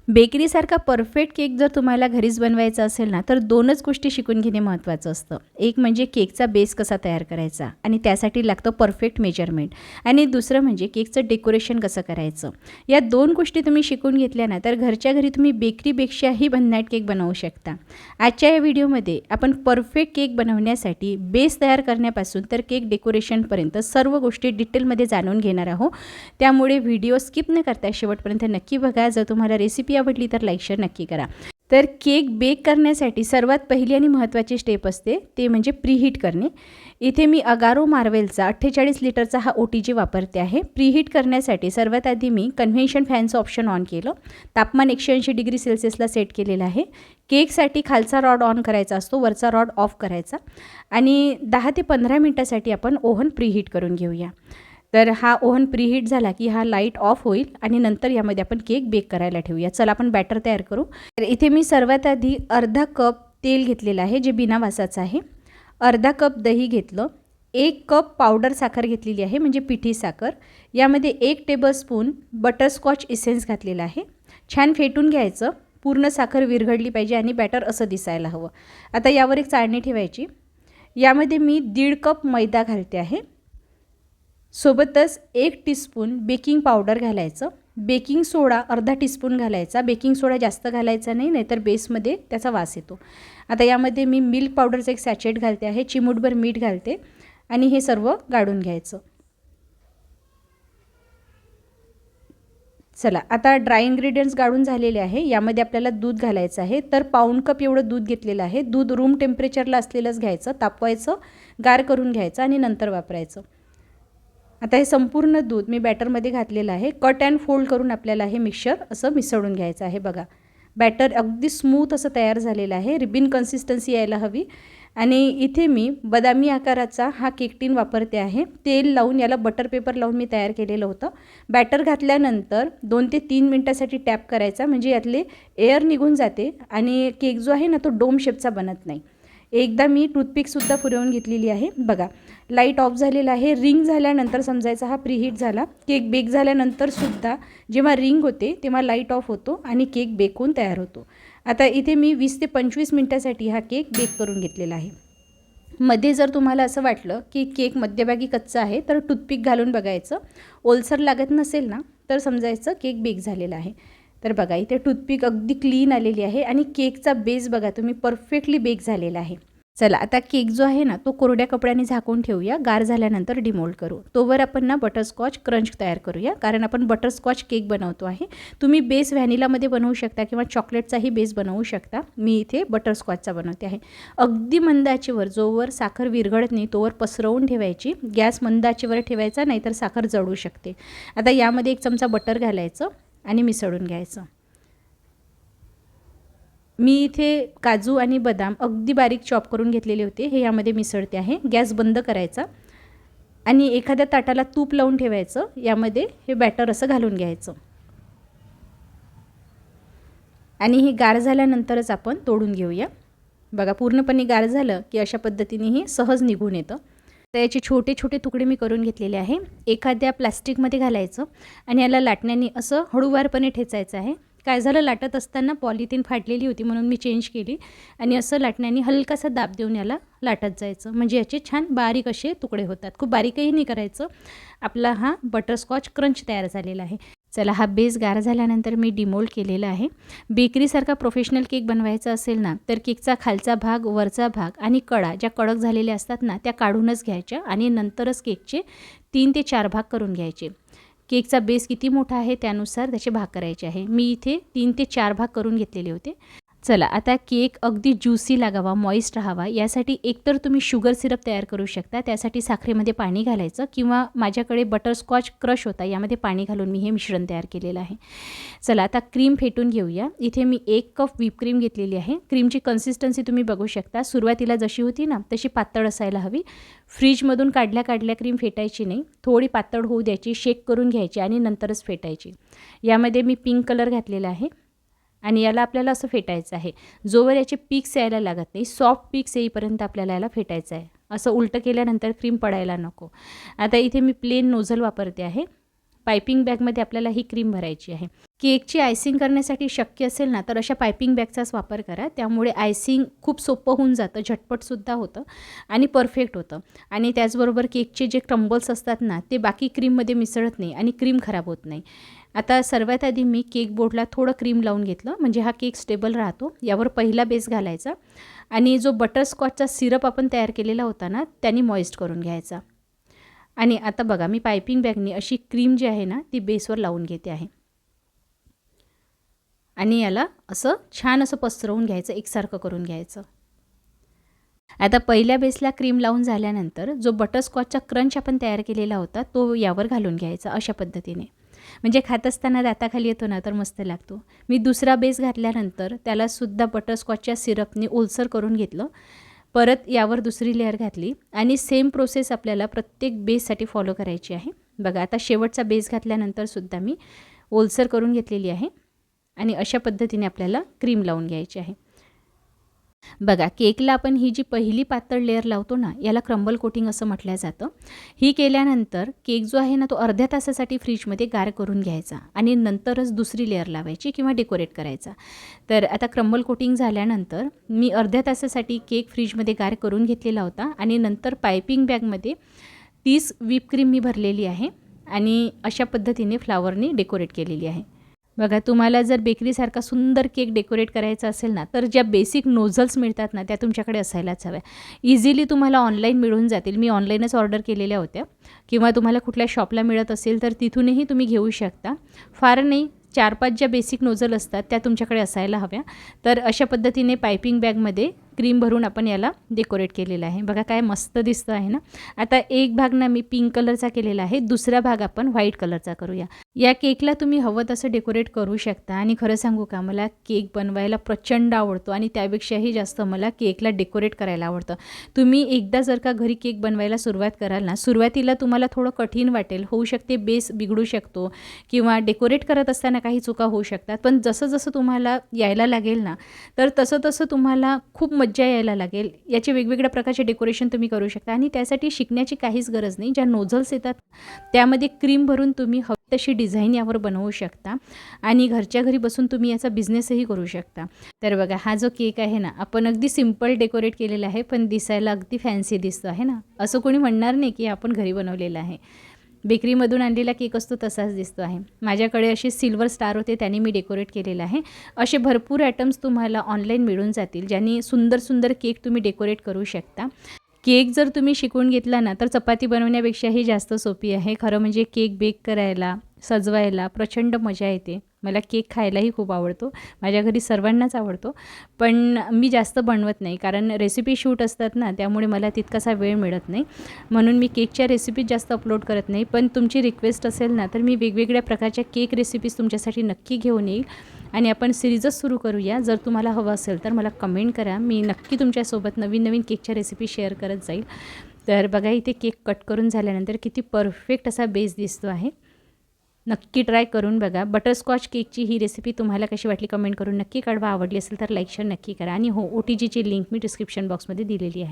बेकरीसारखा perfect cake जर तुम्हाला घरीच बनवायचा असेल ना, तर दोनच गोष्टी शिकून घेणे महत्त्वाचं असतं. एक म्हणजे केकचा बेस कसा तयार करायचा आणि त्यासाठी लागतं परफेक्ट मेजरमेंट, आणि दुसरं म्हणजे केकचं डेकोरेशन कसं करायचं. या दोन गोष्टी तुम्ही शिकून घेतल्या ना, तर घरच्या घरी तुम्ही बेकरीपेक्षाही भन्नाट केक बनवू शकता. आजच्या या व्हिडिओमध्ये आपण परफेक्ट केक बनवण्यासाठी बेस तयार करण्यापासून तर केक डेकोरेशनपर्यंत सर्व गोष्टी डिटेलमध्ये जाणून घेणार आहोत. त्यामुळे व्हिडिओ स्किप न करता शेवटपर्यंत नक्की बघा. जर तुम्हाला रेसिपी आवडली तर लाईक शेअर नक्की करा. तर केक बेक करण्यासाठी सर्वात पहिली आणि महत्त्वाची स्टेप असते ते म्हणजे प्रीहीट करणे. इथे मी अगारो मार्वेलचा 48 लिटरचा हा OTG वापरते आहे. प्रीहीट करण्यासाठी सर्वात आधी मी कन्व्हेन्शन फॅनचं ऑप्शन ऑन केलं. तापमान 180 डिग्री सेल्सिअसला सेट केलेलं आहे. केकसाठी खालचा रॉड ऑन करायचा असतो, वरचा रॉड ऑफ करायचा, आणि 10 ते 15 मिनटासाठी आपण ओव्हन प्रीहीट करून घेऊया. तर हा ओव्हन प्रीहीट झाला की हा लाईट ऑफ होईल आणि नंतर यामध्ये आपण केक बेक करायला ठेवूया. चला आपण बॅटर तयार करू. तर इथे मी सर्वात आधी अर्धा कप तेल घेतलेलं आहे जे बिना वासाचं आहे. अर्धा कप दही घेतलं. 1 कप पावडर साखर घेतलेली आहे म्हणजे पिठी साखर. यामध्ये 1 टेबलस्पून बटरस्कॉच इसेन्स घातलेला आहे. छान फेटून घ्यायचं. पूर्ण साखर विरघळली पाहिजे आणि बॅटर असं दिसायला हवं. आता यावर एक चाळणी ठेवायची. यामध्ये मी 1.5 कप मैदा घालते आहे. सोबतच 1 टीस्पून बेकिंग पावडर घालायचं. बेकिंग सोडा अर्धा टीस्पून घालायचा. बेकिंग सोडा जास्त घालायचा नाही, नाहीतर बेसमध्ये त्याचा वास येतो. आता यामध्ये मी मिल्क पावडरचं एक सॅचेट घालते आहे. चिमूटभर मीठ घालते आणि हे सर्व गाळून घ्यायचं. चला आता ड्राय इन्ग्रेडियंट्स गाळून झालेले आहे. यामध्ये आपल्याला दूध घालायचं आहे. तर पाऊण कप एवढं दूध घेतलेलं आहे. दूध रूम टेम्परेचरला असलेलंच घ्यायचं, तापवायचं, गार करून घ्यायचं आणि नंतर वापरायचं. आता हे संपूर्ण दूध मी बॅटरमध्ये घातलेलं आहे. कट अँड फोल्ड करून आपल्याला हे मिक्सचर असं मिसळून घ्यायचं आहे. बघा बॅटर अगदी स्मूथ असं तयार झालेलं आहे. रिबिन कन्सिस्टन्सी यायला हवी. आणि इथे मी बदामी आकाराचा हा केक टीन वापरते आहे. तेल लावून याला बटर पेपर लावून मी तयार केलेलं होतं. बॅटर घातल्यानंतर 2 ते 3 मिनटासाठी टॅप करायचा म्हणजे यातले एअर निघून जाते आणि केक जो आहे ना तो डोम शेपचा बनत नाही. एकदा मी टूथपिकसुद्धा पुरवून घेतलेली आहे. बघा लाईट ऑफ झालेला आहे. रिंग झाल्यानंतर समजायचा हा प्रीहीट झाला. केक बेक झाल्यानंतरसुद्धा जेव्हा रिंग होते तेव्हा लाईट ऑफ होतो आणि केक बेक होऊन तयार होतो. आता इथे मी 20 ते 25 मिनटासाठी हा केक बेक करून घेतलेला आहे. मध्ये जर तुम्हाला असं वाटलं की केक मध्यभागी कच्चा आहे तर टूथपिक घालून बघायचं. ओलसर लागत नसेल ना तर समजायचं केक बेक झालेला आहे. तर बघा इथे टूथपिक अगदी क्लीन आलेली आहे आणि केकचा बेस बघा तुम्ही परफेक्टली बेक झालेला आहे. चला आता केक जो आहे ना तो कोरड्या कपड्याने झाकून ठेवूया. गार झाल्यानंतर डिमोल्ड करू. तोवर आपण ना बटरस्कॉच क्रंच तयार करूया, कारण आपण बटरस्कॉच केक बनवतो आहे. तुम्ही बेस व्हॅनिलामध्ये बनवू शकता किंवा चॉकलेटचाही बेस बनवू शकता. मी इथे बटरस्कॉचचा बनवते आहे. अगदी मंद आचेवर जोवर साखर विरघळत नाही तोवर पसरवून ठेवायची. गॅस मंद आचेवर ठेवायचा, नाहीतर साखर जळू शकते. आता यामध्ये 1 चमचा बटर घालायचं आणि मिसळून घ्यायचं. मी इथे काजू आणि बदाम अगदी बारीक चॉप करून घेतलेले होते, हे यामध्ये मिसळते आहे. गॅस बंद करायचा आणि एखाद्या ताटाला तूप लावून ठेवायचं. यामध्ये हे बॅटर असं घालून घ्यायचं आणि हे गार झाल्यानंतरच आपण तोडून घेऊया. बघा पूर्णपणे गार झालं की अशा पद्धतीने हे सहज निघून येतं. तर याचे छोटे छोटे तुकडे मी करून घेतलेले आहे. एखाद्या प्लास्टिकमध्ये घालायचं आणि याला लाटण्याने असं हळूवारपणे ठेचायचं आहे. काय झालं, लाटत असताना पॉलिथिन फाटलेली होती म्हणून मी चेंज केली आणि असं लाटण्याने हलकासा दाब देऊन याला लाटत जायचं म्हणजे याचे छान बारीक असे तुकडे होतात. खूप बारीकही नाही करायचं. आपला हा बटरस्कॉच क्रंच तयार झालेला आहे. चला हा बेस गार झाल्यानंतर मी डिमोल्ड केलेला आहे. बेकरीसारखा प्रोफेशनल केक बनवायचा असेल ना तर केकचा खालचा भाग, वरचा भाग आणि कडा ज्या कडक झालेल्या असतात ना त्या काढूनच घ्यायच्या आणि नंतरच केकचे 3 ते 4 भाग करून घ्यायचे. केकचा बेस किती मोठा आहे त्यानुसार त्याचे भाग करायचे आहे. मी इथे 3 ते 4 भाग करून घेतलेले होते. चला आता केक अगदी ज्युसी लागावा, मॉइस्ट राहावा यासाठी एकतर तुम्ही शुगर सिरप तयार करू शकता. त्यासाठी साखरेमध्ये पाणी घालायचं किंवा माझ्याकडे बटरस्कॉच क्रश होता, यामध्ये पाणी घालून मी हे मिश्रण तयार केलेलं आहे. चला आता क्रीम फेटून घेऊया. इथे मी 1 कप व्हिप क्रीम घेतलेली आहे. क्रीमची कन्सिस्टन्सी तुम्ही बघू शकता. सुरुवातीला जशी होती ना तशी पातळ असायला हवी. फ्रीजमधून काढल्या क्रीम फेटायची नाही, थोडी पातळ होऊ द्यायची, शेक करून घ्यायची आणि नंतरच फेटायची. यामध्ये मी पिंक कलर घातलेला आहे आणि याला आपल्याला असं फेटायचं आहे. जोवर याचे पीक्स यायला लागत नाही, सॉफ्ट पीक्स येईपर्यंत आपल्याला याला फेटायचं आहे. असं उलटं केल्यानंतर क्रीम पडायला नको. आता इथे मी प्लेन नोझल वापरते आहे. पायपिंग बॅगमध्ये आपल्याला ही क्रीम भरायची आहे. केकची आयसिंग करण्यासाठी शक्य असेल ना तर अशा पायपिंग बॅगचाच वापर करा. त्यामुळे आयसिंग खूप सोपं होऊन जातं, झटपटसुद्धा होतं आणि परफेक्ट होतं. आणि त्याचबरोबर केकचे जे क्रम्बल्स असतात ना ते बाकी क्रीममध्ये मिसळत नाही आणि क्रीम खराब होत नाही. आता सर्वात आधी मी केक बोर्डला थोडं क्रीम लावून घेतलं, म्हणजे हा केक स्टेबल राहतो. यावर पहिला बेस घालायचा आणि जो बटरस्कॉचचा सिरप आपण तयार केलेला होता ना त्याने मॉइस्ट करून घ्यायचा. आणि आता बघा मी पायपिंग बॅगनी अशी क्रीम जी आहे ना ती बेसवर लावून घेते आहे आणि याला असं छान असं पसरवून घ्यायचं, एकसारखं करून घ्यायचं. आता पहिल्या बेसला क्रीम लावून झाल्यानंतर जो बटरस्कॉचचा क्रंच आपण तयार केलेला होता तो यावर घालून घ्यायचा अशा पद्धतीने. म्हणजे खात असताना दाताखाली येतो ना तर मस्त लागतो. मी दुसरा बेस घातल्यानंतर त्यालासुद्धा बटरस्कॉचच्या सिरपने ओलसर करून घेतलं. परत यावर दुसरी लेअर घातली आणि सेम प्रोसेस आपल्याला प्रत्येक बेससाठी फॉलो करायची आहे. बघा आता शेवटचा बेस घातल्यानंतरसुद्धा मी ओलसर करून घेतलेली आहे आणि अशा पद्धतीने आपल्याला क्रीम लावून घ्यायची आहे. बघा केकला आपण ही जी पहिली पातळ लेअर लावतो ना याला क्रम्बल कोटिंग असं म्हटलं जातं. ही केल्यानंतर केक जो आहे ना तो अर्ध्या तासासाठी फ्रीजमध्ये गार करून घ्यायचा आणि नंतरच दुसरी लेअर लावायची किंवा डेकोरेट करायचा. तर आता क्रम्बल कोटिंग झाल्यानंतर मी अर्ध्या तासासाठी केक फ्रीजमध्ये गार करून घेतलेला होता आणि नंतर पायपिंग बॅगमध्ये 30 व्हिप क्रीम मी भरलेली आहे आणि अशा पद्धतीने फ्लावरनी डेकोरेट केलेली आहे. बघा तुम्हाला जर बेकरीसारखा सुंदर केक डेकोरेट करायचा असेल ना तर ज्या बेसिक नोझल्स मिळतात ना त्या तुमच्याकडे असायलाच हव्या. इझिली तुम्हाला ऑनलाईन मिळून जातील. मी ऑनलाईनच ऑर्डर केलेल्या होत्या किंवा तुम्हाला कुठल्या शॉपला मिळत असेल तर तिथूनही तुम्ही घेऊ शकता. फार नाही 4-5 ज्या बेसिक नोझल असतात त्या तुमच्याकडे असायला हव्या. तर अशा पद्धतीने पायपिंग बॅगमध्ये क्रीम भरून आपण याला डेकोरेट केलेलं आहे. बघा काय मस्त दिसतं आहे ना. आता एक भाग ना मी पिंक कलरचा केलेला आहे, दुसरा भाग आपण व्हाईट कलरचा करूया. या केकला तुम्ही हवं तसं डेकोरेट करू शकता आणि खरं सांगू का मला केक बनवायला प्रचंड आवडतो आणि त्यापेक्षाही जास्त मला केकला डेकोरेट करायला आवडतं. तुम्ही एकदा जर का घरी केक बनवायला सुरुवात कराल ना सुरुवातीला तुम्हाला थोडं कठीण वाटेल, होऊ शकते बेस बिघडू शकतो किंवा डेकोरेट करत असताना काही चुका होऊ शकतात. पण जसं जसं तुम्हाला यायला लागेल ना तर तसं तसं तुम्हाला खूप मज्जा यायला लागेल. याचे वेगवेगळ्या प्रकारचे डेकोरेशन तुम्ही करू शकता आणि त्यासाठी शिकण्याची काहीच गरज नाही. ज्या नोझल्स येतात त्यामध्ये क्रीम भरून तुम्ही हवी तशी डिझाईन यावर बनवू शकता आणि घरच्या घरी बसून तुम्ही याचा बिझनेसही करू शकता. तर बघा हा जो केक आहे ना आपण अगदी सिंपल डेकोरेट केलेला आहे पण दिसायला अगदी फॅन्सी दिसतो आहे ना. असं कोणी म्हणणार नाही की आपण घरी बनवलेलं आहे. बेकरीमधून आणलेला केक असतो तसाच दिसतो आहे. माझ्याकडे असे सिल्वर स्टार होते त्याने मी डेकोरेट केलेलं आहे. असे भरपूर आयटम्स तुम्हाला ऑनलाईन मिळून जातील ज्यांनी सुंदर सुंदर केक तुम्ही डेकोरेट करू शकता. केक जर तुम्ही शिकून घेतला ना तर चपाती बनवण्यापेक्षाही जास्त सोपी आहे. खरं म्हणजे केक बेक करायला सजवायला प्रचंड मजा येते. मला केक खायलाही खूप आवडतो, माझ्या घरी सर्वांनाच आवडतो. पण मी जास्त बनवत नाही कारण रेसिपी शूट असतात ना त्यामुळे मला तितकासा वेळ मिळत नाही. म्हणून मी केकच्या रेसिपीज जास्त अपलोड करत नाही. पण तुमची रिक्वेस्ट असेल ना तर मी वेगवेगळ्या प्रकारच्या केक रेसिपीज तुमच्यासाठी नक्की घेऊन येईल आणि आपण सिरीजच सुरू करूया. जर तुम्हाला हवं असेल तर मला कमेंट करा, मी नक्की तुमच्यासोबत नवीन नवीन केकच्या रेसिपी शेअर करत जाईल. तर बघा इथे केक कट करून झाल्यानंतर किती परफेक्ट असा बेस दिसतो आहे. नक्की ट्राय करून बघा. बटरस्कॉच केकची ही रेसिपी तुम्हाला कशी वाटली कमेंट करून नक्की कळवा. आवडली असेल तर लाईक शेअर नक्की करा आणि हो OTGची लिंक मी डिस्क्रिप्शन बॉक्समध्ये दिलेली आहे.